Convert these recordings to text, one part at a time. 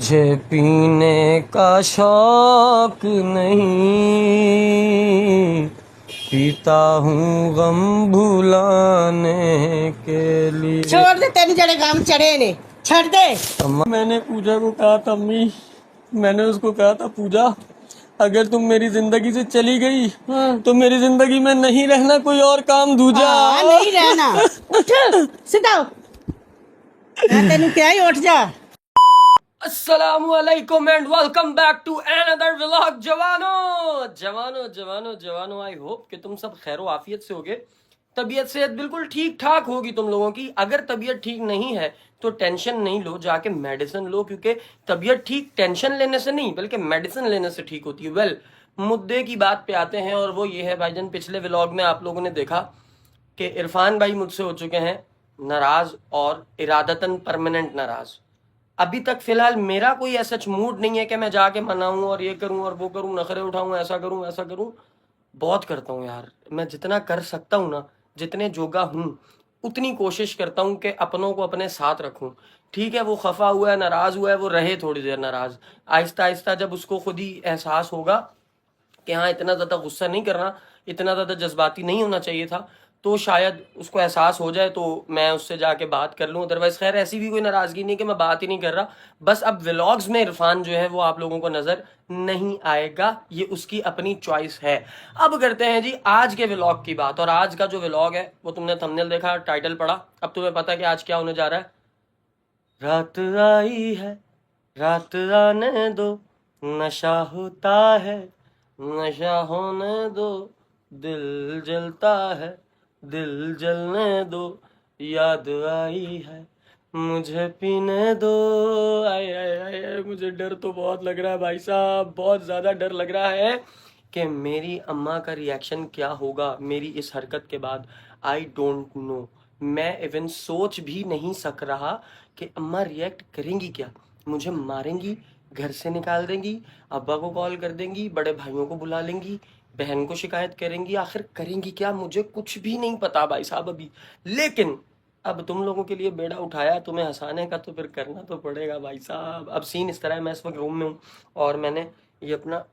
मुझे पीने का शौक नहीं, पीता हूँ गम भुलाने के लिए। छोड़ दे, तेरे जड़े गम चढ़े ने, छड़ दे। अम्मा, मैंने पूजा को कहा था अम्मी, मैंने उसको कहा था पूजा अगर तुम मेरी जिंदगी से चली गई तो मेरी जिंदगी में नहीं रहना, कोई और काम दूजा। नहीं रहना। उठ सीधा हो। मैं तेनू क्या ही उठ जा। अस्सलामुअलैकुम and welcome back to another vlog. जवानो आई होप कि तुम सब खैरो आफियत से होगे। तबीयत सेहत बिल्कुल ठीक ठाक होगी तुम लोगों की। अगर तबीयत ठीक नहीं है तो टेंशन नहीं लो, जाके मेडिसिन लो, क्योंकि तबीयत ठीक टेंशन लेने से नहीं बल्कि मेडिसिन लेने से ठीक होती है। वेल, मुद्दे की बात पे आते हैं और वो ये है भाईजान, पिछले व्लॉग में आप लोगों ने देखा कि इरफान भाई मुझसे हो चुके हैं नाराज और इरादतन परमानेंट नाराज। अभी तक फिलहाल मेरा कोई ऐसा मूड नहीं है कि मैं जाके मनाऊं और ये करूं और वो करूं, नखरे उठाऊं, ऐसा करूं वैसा करूं। बहुत करता हूं यार, मैं जितना कर सकता हूं ना, जितने जोगा हूं उतनी कोशिश करता हूं कि अपनों को अपने साथ रखूं। ठीक है, वो खफा हुआ है, नाराज हुआ है, वो रहे थोड़ी देर नाराज। आहिस्ता आहिस्ता जब उसको खुद ही एहसास होगा कि हाँ इतना ज्यादा गुस्सा नहीं करना, इतना ज्यादा जज्बाती नहीं होना चाहिए था, तो शायद उसको एहसास हो जाए तो मैं उससे जाके बात कर लूं। अदरवाइज खैर ऐसी भी कोई नाराजगी नहीं कि मैं बात ही नहीं कर रहा। बस अब व्लॉग्स में इरफान जो है वो आप लोगों को नजर नहीं आएगा, ये उसकी अपनी चॉइस है। अब करते हैं जी आज के व्लॉग की बात। और आज का जो व्लॉग है वो तुमने थंबनेल देखा, टाइटल पढ़ा, अब तुम्हें पता है कि आज क्या होने जा रहा है। रात आई है, रात आने दो, नशा होता है, नशा होने दो, दिल जलता है, दिल जलने दो, याद आई है, मुझे पीने दो। आय आय आय आय, मुझे डर तो बहुत लग रहा है भाई साहब, बहुत ज़्यादा डर लग रहा है कि मेरी अम्मा का रिएक्शन क्या होगा मेरी इस हरकत के बाद। आई डोंट नो, मैं इवन सोच भी नहीं सक रहा कि अम्मा रिएक्ट करेंगी क्या। मुझे मारेंगी, घर से निकाल देंगी, अब्बा को कॉल कर देंगी, बड़े भाइयों को बुला लेंगी, बहन को शिकायत करेंगी, आखिर करेंगी क्या मुझे कुछ भी नहीं पता भाई साहब अभी। लेकिन अब तुम लोगों के लिए बेड़ा उठाया, तुम्हें हंसाने का, तो फिर करना तो पड़ेगा भाई साहब। अब सीन इस तरह है, मैं इस वक्त रूम में हूँ और मैंने ये अपना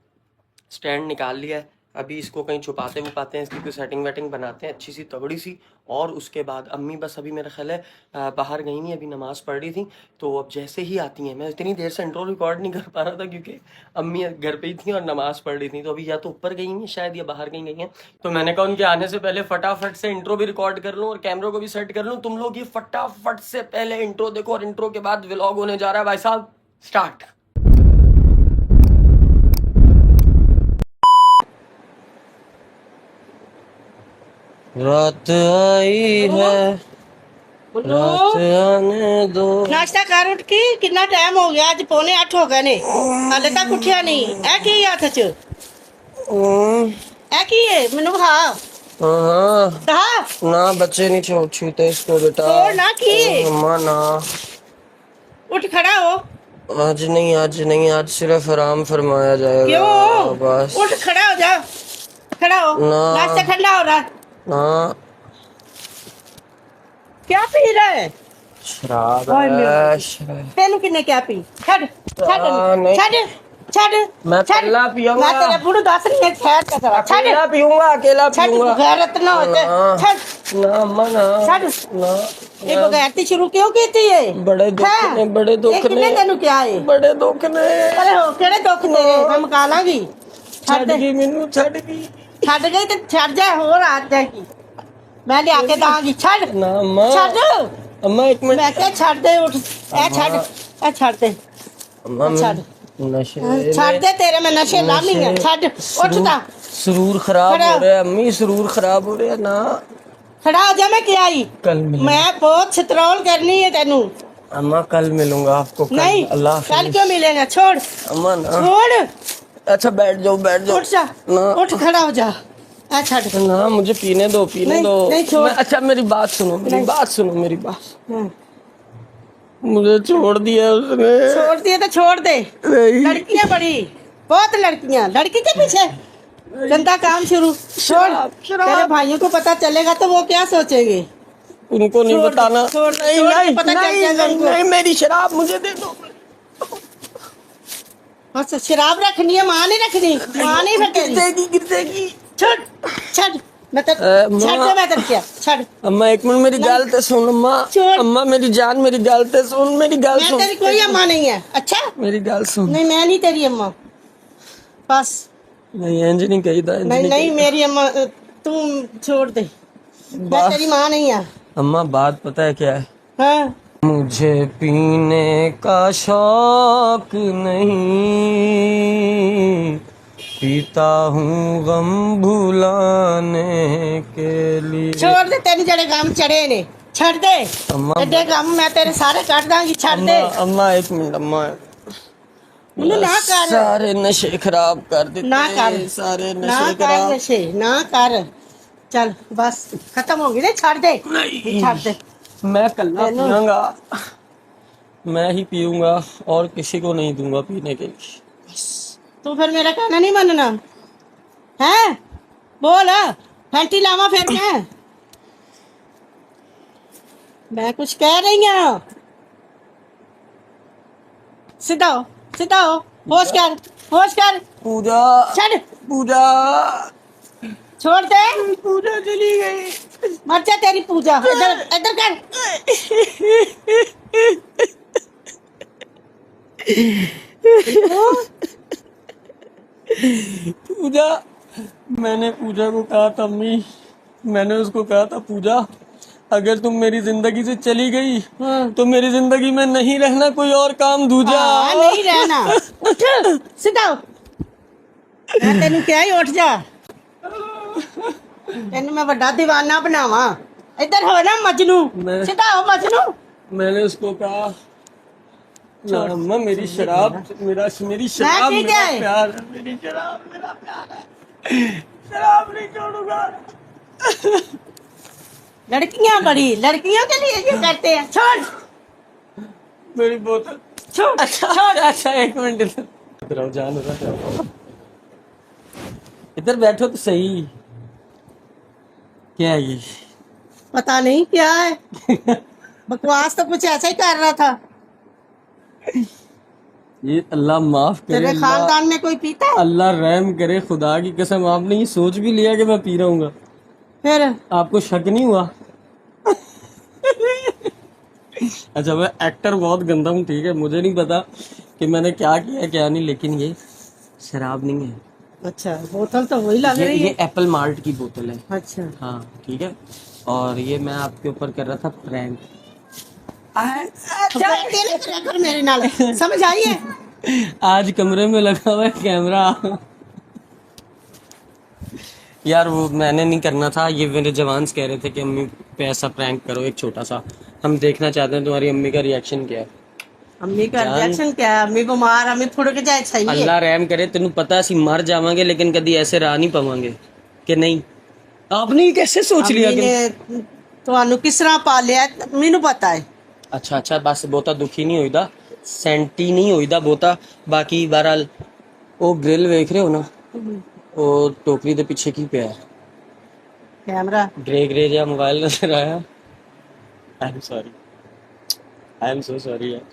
स्टैंड निकाल लिया है। अभी इसको कहीं छुपाते वुपाते हैं, इसकी कोई सेटिंग वेटिंग बनाते हैं अच्छी सी तगड़ी सी। और उसके बाद अम्मी बस अभी मेरा ख्याल है बाहर गई नहीं, अभी नमाज़ पढ़ रही थी। तो अब जैसे ही आती हैं, मैं इतनी देर से इंट्रो रिकॉर्ड नहीं कर पा रहा था क्योंकि अम्मी घर पे ही थी और नमाज़ पढ़ रही थी। तो अभी या तो ऊपर गई हैं शायद या बाहर गई हैं। तो मैंने कहा उनके आने से पहले फटाफट से इंट्रो भी रिकॉर्ड कर लूँ और कैमरा को भी सेट कर लूँ। तुम लोग ये फटाफट से पहले इंट्रो देखो और इंट्रो के बाद व्लॉग होने जा रहा है भाई साहब। स्टार्ट। रात आई है, रात आने दो। नाश्ता कर उठ के, कितना टाइम हो गया, आज 7:45 हो गए ने, हाले तक उठिया नहीं। ए की हथ च ए की है, मैनू खा हाँ कहा ना, बच्चे नहीं छूते इसको बेटा। छोड़ ना की, अम्मा ना, उठ खड़ा हो। आज नहीं, आज नहीं, आज सिर्फ आराम फरमाया जाएगा। क्यों? बस उठ खड़ा हो जा, खड़ा हो। ना। नाश्ता ठंडा हो रहा। ना, क्या पी रहा है? शराब ओए मेरे है, बाबू। शराब। तेनू किन्ने क्या पी? छड़ नहीं। मैं अकेला पीऊंगा। मैं तेरे बुढ़ू दस रही है, ठहर के जरा। अकेला पीऊंगा, अकेला छड़, पीऊंगा। गैरत ना होते। छड़ ना अम्मा ना, छड़। ना। ये बगैरती शुरू क्यों की थी ये? बड़े दुख हाँ? ने, बड़े दुख ये किन्ने ने, तेनू क्या है? बड़े दुख ने। अरे हो केड़े दुख तेरे, मैं मुका लांगी। छड़ गई मैनू, छड़ गई। छड़ गई तो छड़ जाए, होर आ जाएगी, मैं लिया के दांगी। छड़ ना अम्मा, छड़, अम्मा एक मिनट। मैं क्या छड़ दे, उठ ए छड़, ए छड़ दे, अम्मा छड़ नशे छड़ दे, तेरे में नशे लानी है। छड़ उठता, सुरूर खराब हो रहा है अम्मी, सुरूर खराब हो रहा है ना। खड़ा हो जा। मैं क्या आई, कल मिलूंगा। मैं बहुत छतरौल करनी है तेनू। अम्मा कल मिलूंगा आपको, कल। नहीं, अल्लाह कल क्यों मिलेगा? छोड़ अम्मा ना। छोड़, अच्छा बैठ जाओ, बैठ जाओ। उठ जा, ना। उठ खड़ा हो जा। ए छड़ ना, मुझे पीने दो, पीने नहीं, दो। नहीं, छोड़। अच्छा मेरी बात सुनो, मेरी बात सुनो, मेरी बात। हाँ। मुझे छोड़ दिया उसने। छोड़ दिए तो छोड़ दे। नहीं। लड़कियां बड़ी, बहुत लड़कियां, लड़की के पीछे गंदा काम शुरू। छोड़, तेरे भाइयों को पता चलेगा तो वो क्या सोचेंगे? उनको नहीं छोड़, बताना। छोड़, नहीं छोड़, नहीं पता चल नहीं, जाएगा नहीं, उनको। नहीं, मेरी शराब मुझे दे दो। बस शराब रखनी है, माँ नहीं रखनी, माँ नहीं फिर तेरी। गिरतेगी। छोड़ छोड़, मैं तो माँ। छोड़ दे, मैं तो क्या छोड़। अम्मा एक मिनट मेरी गाल ते सुन अम्मा। छोड़। अम्मा मेरी जान, मेरी गाल ते सुन, मेरी गाल मैं सुन। तेरी कोई अम्मा नहीं है। अच्छा मेरी गाल सुन। नहीं, मैं नहीं तेरी अम्मा, बस। नहीं इंज नहीं कही था, इंज नहीं नहीं कही मेरी अम्मा, तू छोड़ दे, मैं बस। तेरी माँ नहीं है। अम्मा बात पता है क्या है, हाँ मुझे पीने का शौक नहीं, पीता हूँ गम भुलाने के लिए। छोड़ दे, तेरे जड़े गम चढ़े ने, छड़ दे। अम्मा एडे गम मैं तेरे सारे काट दांगी, छड़ अम्मा दे। अम्मा एक मिनट अम्मा, मैंने ना कर, सारे नशे खराब कर देते, ना कर, सारे ना नशे कर खराब। नशे, ना कर। चल बस खत्म हो गई ना, छड़ दे, नहीं छड़ दे। मैं कल्ला तेनू- पीऊंगा, मैं ही पीऊंगा और किसी को नहीं दूंगा पीने के लिए। तू फिर मेरा कहना नहीं मानना है? बोल, फैंटी लावा फिर क्या? मैं कुछ कह रही हूँ, सीधा हो, सीधा हो, होश कर, होश कर। पूजा छड़, पूजा छोड़ दे, पूजा चली गई। मर जा तेरी पूजा। इधर इधर कर। पूजा, मैंने पूजा को कहा था अम्मी, मैंने उसको कहा था पूजा अगर तुम मेरी जिंदगी से चली गई हाँ। तो मेरी जिंदगी में नहीं रहना, कोई और काम दूजा। हाँ, नहीं रहना। उठ, सीधा हो। मैं तेनू क्या ही उठ जा, तेनू मैं बड़ा दीवाना बनावा। इधर हो ना मजनू, मैं- सीधा हो मजनू। मैंने उसको कहा ना अम्मा, मेरी शराब मेरी शराब ठीक मेरा है। प्यार है, मेरी शराब मेरा प्यार है, शराब नहीं छोड़ूंगा। लड़कियां बड़ी लड़कियों के लिए ये करते हैं। छोड़, मेरी बोतल छोड़, अच्छा अच्छा एक मिनट इधर रहो, जान रहा, इधर बैठो तो सही। क्या है ये? पता नहीं क्या है, बकवास तो कुछ ऐसा ही कर रहा था। ये अल्लाह माफ करे, तेरे अल्लाह खानदान में कोई पीता है? अल्लाह रहम करे, खुदा की कसम आपने ये सोच भी लिया कि मैं पी रहा हूँ, फिर आपको शक नहीं हुआ? अच्छा मैं एक्टर बहुत गंदा हूँ, ठीक है, मुझे नहीं पता कि मैंने क्या किया क्या नहीं, लेकिन ये शराब नहीं है, अच्छा, बोतल तो वही लग रही ये है। एप्पल मार्ट की बोतल है। अच्छा, हाँ ठीक है, और ये मैं आपके ऊपर कर रहा था प्रैंक। तो तेरे करे कर मेरे नाल, समझ आई है? आज कमरे में लगा हुआ है कैमरा। यार वो मैंने नहीं करना था, ये मेरे जवान्स कह रहे थे कि अम्मी पे ऐसा प्रैंक करो एक छोटा सा, हम देखना चाहते हैं तुम्हारी अम्मी का रिएक्शन क्या है। अम्मी का रिएक्शन क्या है? अम्मी बीमार, अम्मी फुड़ के जाए चाहिए। अल्लाह रहम करे, तेन पता ਅਸੀਂ मर जावांगे लेकिन कभी ऐसे राह नहीं पावांगे कि नहीं। आपने ये कैसे सोच लिया अम्मी कि ने ਤੁਹਾਨੂੰ किस तरह पालिया ਮੈਨੂੰ पता है। अच्छा अच्छा बस बहुता दुखी नहीं होईदा, सेंटी नहीं होईदा बहुता। बाकी बहरहाल वो ग्रिल वेख रहे हो ना, वो टोकरी ਦੇ ਪਿੱਛੇ ਕੀ ਪਿਆ ਹੈ? कैमरा ग्रे ग्रे ਜਿਹਾ मोबाइल नजर आया। I am sorry, I am so sorry यार।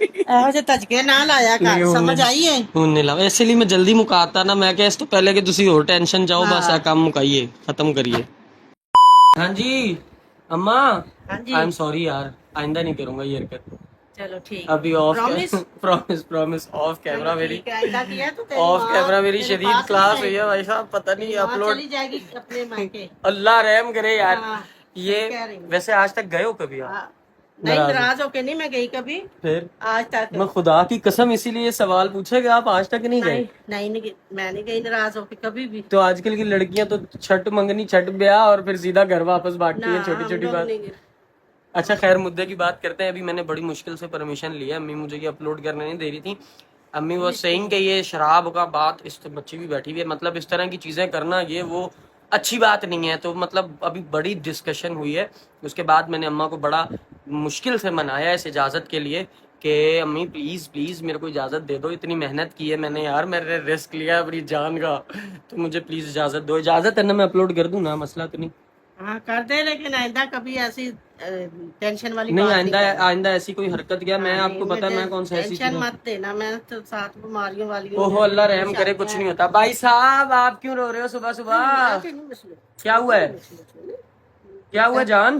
ਇਹੋ ਜਿਹੇ ਧੱਜਕੇ ਨਾ ਲਾਇਆ ਕਰ, ਸਮਝ ਆਈ ਹੈ? ਹੁਣ ਨਹੀਂ ਲਾਵਾ, ਇਸੇ ਲਈ ਮੈਂ ਜਲਦੀ ਮੁਕਾਤਾ ਨਾ, ਮੈਂ ਕਿਹਾ ਇਸ ਤੋਂ ਪਹਿਲੇ ਕਿ ਤੁਸੀਂ ਹੋਰ ਟੈਨਸ਼ਨ ਜਾਓ, ਬਸ ਇਹ ਕੰਮ ਮੁਕਾਈਏ, ਖਤਮ ਕਰੀਏ। ਹਾਂਜੀ अम्मा, हाँ जी। आई एम सॉरी यार, आइंदा नहीं करूंगा ये हरकत। चलो ठीक, अभी of Promise? Promise promise of camera मेरी, ठीक है, आइंदा किया तो तेरी ऑफ माँ कैमरा मेरी तेरे शदीद पास क्लास ही हुई है भाई साहब, पता नहीं माँ अपलोड। चली जाएगी अपने मायके। अल्लाह रहम करे यार। हाँ, ये सही कह रही हूँ। वैसे आज तक गए हो कभी आप? हाँ, नहीं नाराज होके नहीं मैं गई कभी फिर आज तक। मैं खुदा की कसम इसीलिए सवाल पूछा कि आप आज तक नहीं गए। नहीं गई, मैं नहीं गई नाराज होके कभी भी। तो आजकल की लड़कियां तो छठ मंगनी, छठ ब्याह और फिर सीधा घर वापस भागती ना, है, छोटी हम छोटी लोग बात। नहीं गए। अच्छा खैर मुद्दे की बात करते हैं। अभी मैंने बड़ी मुश्किल से परमिशन लिया, अम्मी मुझे ये अपलोड करने नहीं दे रही थी। अम्मी वो सेइंग कि ये शराब का बात, इस बच्ची भी बैठी हुई है, मतलब इस तरह की चीजें करना ये वो अच्छी बात नहीं है। तो मतलब अभी बड़ी डिस्कशन हुई है, उसके बाद मैंने अम्मा को बड़ा मुश्किल से मनाया इस इजाज़त के लिए कि अम्मी प्लीज़ प्लीज़ मेरे को इजाज़त दे दो, इतनी मेहनत की है मैंने यार, मैंने रिस्क लिया है अपनी जान का, तो मुझे प्लीज़ इजाज़त दो। इजाज़त है ना, मैं अपलोड कर दूँ ना, मसला तो नहीं? हाँ कर दे, लेकिन आइंदा कभी ऐसी टेंशन वाली नहीं, बात आइंदा करनी। आइंदा ऐसी कोई हरकत किया मैं हाँ, आपको नहीं, पता है मुझे मैं कौन सा ऐसी टेंशन चीज। मत देना, मैं तो साथ बीमारियों वाली ओहो अल्लाह रहम करे, कुछ नहीं होता। भाई साहब आप क्यों रो रहे हो सुबह सुबह? क्या हुआ है? क्या हुआ जान?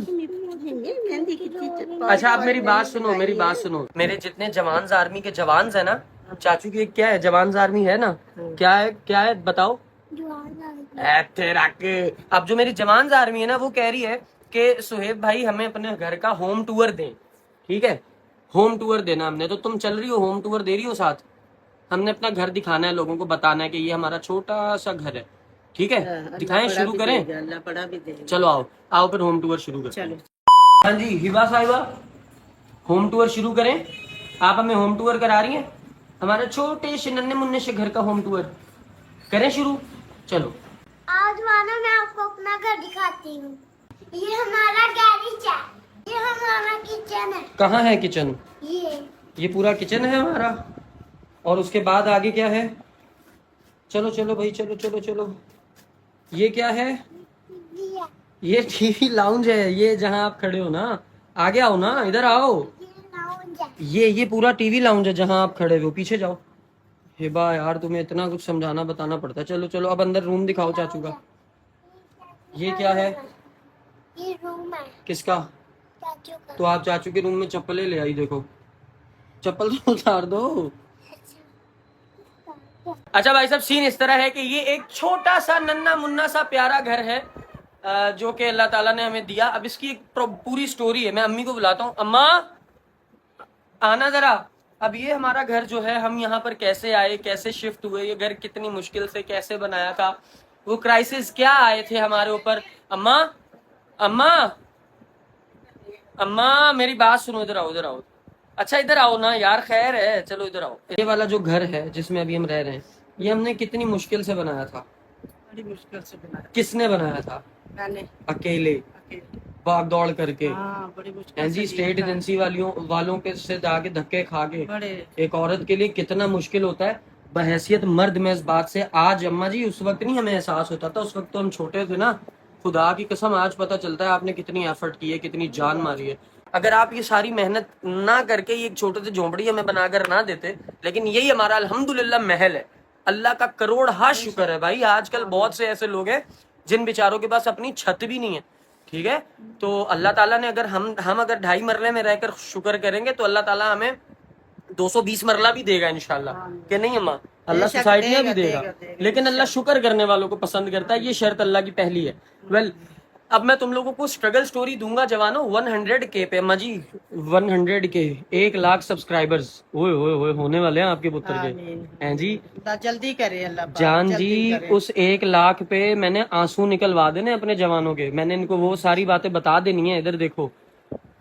अच्छा आप मेरी बात सुनो, मेरी बात सुनो। मेरे जितने जवान आर्मी के जवान है ना, चाचू की क्या है, जवान आर्मी है ना, क्या है बताओ। तेरा के अब जो मेरी जवान आर्मी है ना, वो कह रही है कि सुहेब भाई हमें अपने घर का होम टूर दें। ठीक है, होम टूर देना हमने, तो तुम चल रही हो, होम टूर दे रही हो साथ? हमने अपना घर दिखाना है, लोगों को बताना है कि ये हमारा छोटा सा घर है। ठीक है, दिखाएं, शुरू करें? अल्लाह बड़ा भी देगा। चलो आओ आओ फिर होम टूर शुरू करें। चलो हाँ जी हिबा साहिबा, होम टूर शुरू करें। आप हमें होम टूर करा रही हैं, हमारे छोटे से नन्हे मुन्ने से घर का होम टूर करें शुरू। चलो आज मानो मैं आपको अपना घर दिखाती हूँ। ये हमारा गैरेज है, ये हमारा किचन है। कहाँ है किचन? ये पूरा किचन है हमारा, और उसके बाद आगे क्या है? चलो चलो भाई, चलो चलो चलो। ये क्या है? ये टीवी लाउंज है, ये जहाँ आप खड़े हो ना। आगे आओ ना, इधर आओ। लाउंज है। ये पूरा टीवी लाउंज है जहाँ आप खड़े हो, पीछे जाओ। हिबा यार तुम्हें इतना कुछ समझाना बताना पड़ता है। चलो चलो अब अंदर रूम दिखाओ चाचू का। ये क्या है? ये रूम है किसका? चाचू का। तो आप चाचू के रूम में चप्पलें ले आई, देखो चप्पल तो उतार दो। अच्छा भाई साहब, सीन इस तरह है कि ये एक छोटा सा नन्ना मुन्ना सा प्यारा घर है जो कि अल्लाह ताला ने हमें दिया। अब इसकी एक पूरी स्टोरी है, मैं अम्मी को बुलाता हूँ। अम्मा आना जरा। अब ये हमारा घर जो है, हम यहाँ पर कैसे आए, कैसे शिफ्ट हुए, ये घर कितनी मुश्किल से कैसे बनाया था, वो क्राइसिस क्या आए थे हमारे ऊपर। अम्मा अम्मा अम्मा मेरी बात सुनो, इधर आओ इधर आओ। अच्छा इधर आओ ना यार, खैर है, चलो इधर आओ। ये वाला जो घर है जिसमें अभी हम रह रहे हैं, ये हमने कितनी मुश्किल से बनाया था। बड़ी मुश्किल से बनाया। किसने बनाया था? मैंने अकेले, भाग दौड़ करके। हाँ, बड़ी मुश्किल हैं जी, से स्टेट लिया था। एजेंसी वालों के से जाके धक्के खा के। बड़े एक औरत के लिए कितना मुश्किल होता है। बहैसियत मर्द में इस बात से आज अम्मा जी, उस वक्त नहीं हमें एहसास होता था, उस वक्त तो हम छोटे थे ना। खुदा की कसम आज पता चलता है आपने कितनी एफर्ट की है, कितनी जान मारी है। अगर आप ये सारी मेहनत ना करके ये एक छोटे से झोंपड़ी हमें बनाकर ना देते, लेकिन यही हमारा अल्हम्दुलिल्लाह महल है। अल्लाह का करोड़ हाथ शुक्र है भाई। आजकल बहुत से ऐसे लोग हैं जिन बेचारों के पास अपनी छत भी नहीं है। ठीक है, तो अल्लाह ताला ने अगर हम अगर 2.5 मरले में रहकर शुक्र करेंगे तो अल्लाह ताला हमें 220 मरला भी देगा इंशाल्लाह। कि नहीं अम्मा? अल्लाह बेशक सोसाइटियां भी देगा, देगा, देगा, लेकिन अल्लाह शुक्र करने वालों को पसंद करता है, ये शर्त अल्लाह की पहली है। वेल अब मैं तुम लोगों को स्ट्रगल स्टोरी दूंगा जवानों। 100K पे अम्मा जी, 100K, 1 लाख सब्सक्राइबर्स ओए ओए ओए होने वाले हैं आपके पुत्र के। हैं जी अल्लाह जल्दी करे, अल्लाह पाक जान जी, जल्दी करे। उस 1 लाख पे मैंने आंसू निकलवा देने अपने जवानों के। मैंने इनको वो सारी बातें बता देनी है, इधर देखो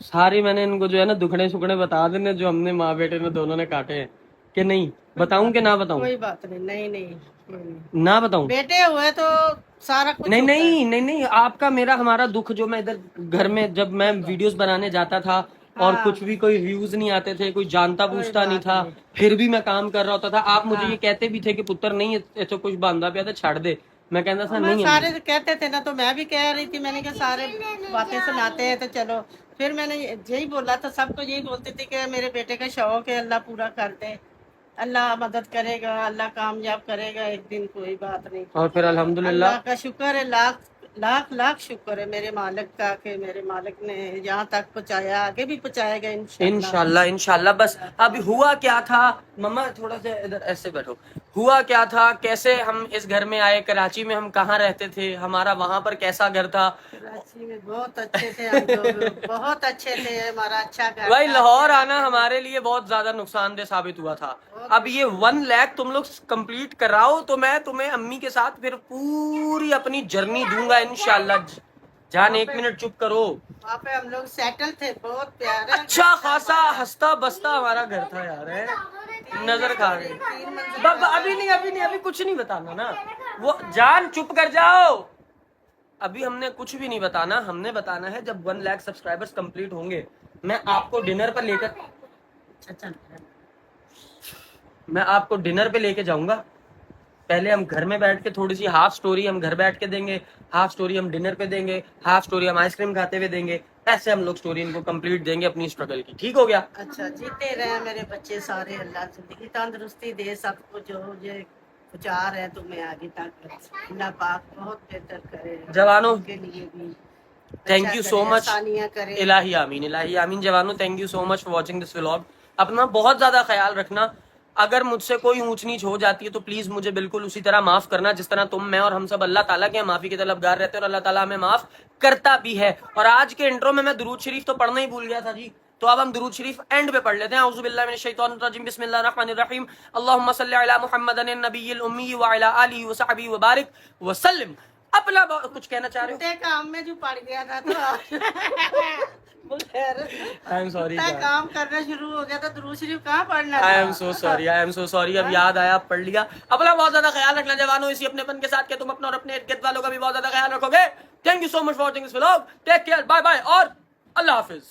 सारी मैंने इनको जो है ना दुखड़े सुखड़े बता देने जो हमने माँ बेटे ने दोनों ने काटे हैं। कि नहीं बताऊं कि ना बताऊं? कोई बात नहीं, नहीं नहीं, कोई नहीं। ना बताऊं? बेटे हुए तो सारा कुछ नहीं होता है। नहीं नहीं नहीं, आपका मेरा हमारा दुख जो मैं इधर घर में जब मैं वीडियोस बनाने जाता था और कुछ भी कोई व्यूज नहीं आते थे, कोई जानता पूछता नहीं था, फिर भी मैं काम कर रहा होता था। आप मुझे ये कहते भी थे कि पुत्र नहीं ऐसा कुछ बांधा पिया था, छाड़ दे। मैं कहता था नहीं सारे कहते थे ना, तो मैं भी कह रही थी, मैंने कहा सारे बातें सुनाते हैं तो चलो। फिर मैंने यही बोला था, सबको यही बोलती थी कि मेरे बेटे का शौक है, अल्लाह पूरा कर दे, अल्लाह मदद करेगा, अल्लाह कामयाब करेगा एक दिन, कोई बात नहीं। और फिर अल्हम्दुलिल्लाह अल्लाह का शुक्र है, लाख लाख लाख शुक्र है मेरे मालिक का कि मेरे मालिक ने यहाँ तक पहुँचाया, आगे भी पहुँचाएगा इंशाल्लाह इंशाल्लाह। बस अब हुआ क्या था मम्मा, थोड़ा सा इधर ऐसे बैठो। हुआ क्या था, कैसे हम इस घर में आए, कराची में हम कहाँ रहते थे, हमारा वहां पर कैसा घर था? कराची में बहुत अच्छे थे हम लोग, बहुत अच्छे थे, हमारा अच्छा घर भाई था। लाहौर आना हमारे लिए बहुत ज्यादा नुकसानदेह साबित हुआ था। अब ये 1 लाख तुम लोग कंप्लीट कराओ तो मैं तुम्हें अम्मी के साथ फिर पूरी अपनी जर्नी दूंगा इंशाल्लाह। जान 1 मिनट चुप करो। वहाँ पे हम लोग सेटल थे, बहुत प्यारा अच्छा खासा हंसता बसता हमारा घर था यार, है? नजर खा गई। अभी नहीं अभी नहीं, अभी कुछ नहीं बताना ना। वो जान चुप कर जाओ, अभी हमने कुछ भी नहीं बताना। हमने बताना है जब 1 लाख सब्सक्राइबर्स कंप्लीट होंगे, मैं आपको डिनर पर लेकर, मैं आपको डिनर पे लेके जाऊंगा। पहले हम घर में बैठ के थोड़ी सी हाफ स्टोरी हम घर बैठ के देंगे, हाफ स्टोरी हम डिनर पे देंगे, हाफ स्टोरी हम आइसक्रीम खाते हुए देंगे, ऐसे हम लोग स्टोरी इनको कंप्लीट देंगे अपनी स्ट्रगल की। ठीक हो गया? अच्छा, जीते रहे मेरे बच्चे सारे, अल्लाह जिंदगी तंदुरुस्ती दे सबको, जो ये विचार है तुम्हें आगे तक अल्लाह पाक बहुत बेहतर करे जवानों के लिए भी। थैंक अच्छा यू करे, सो मच। आसानियां करे। इलाही आमीन, इलाही आमीन। जवानों thank you so much for watching this vlog. अपना बहुत ज्यादा ख्याल रखना। अगर मुझसे कोई ऊंच नीच हो जाती है तो प्लीज मुझे बिल्कुल उसी तरह माफ करना जिस तरह तुम, मैं और हम सब अल्लाह ताला के माफी के तलबगार रहते हैं और अल्लाह ताला हमें माफ करता भी है। और आज के इंट्रो में मैं दुरूद शरीफ तो पढ़ना ही भूल गया था जी, तो अब हम दुरूद शरीफ एंड पे पढ़ लेते हैं। औज़ु बिल्लाहि मिनश शैतानिर रजीम, बिस्मिल्लाहिर रहमानिर रहीम। अल्लाहुम्मा सल्लि अला मुहम्मदिन नबिय्यिल उम्मी व अला आलिहि व सहबिहि व बारिक व सल्लिम। अपना कुछ कहना चाह रहे हो? ते काम में जो पड़ गया था तो आई एम सॉरी, काम करना शुरू हो गया था, दुरूद शरीफ कहाँ पढ़ना था? I am so sorry, I am so sorry. अब याद आया, पढ़ लिया। अपना बहुत ज्यादा ख्याल रखना जवानों, इसी अपनेपन के साथ के तुम अपना और अपने इर्द गिर्द वालों का भी बहुत ज्यादा ख्याल रखोगे। Thank you so much for watching this vlog. Take care, bye bye और अल्लाह हाफिज।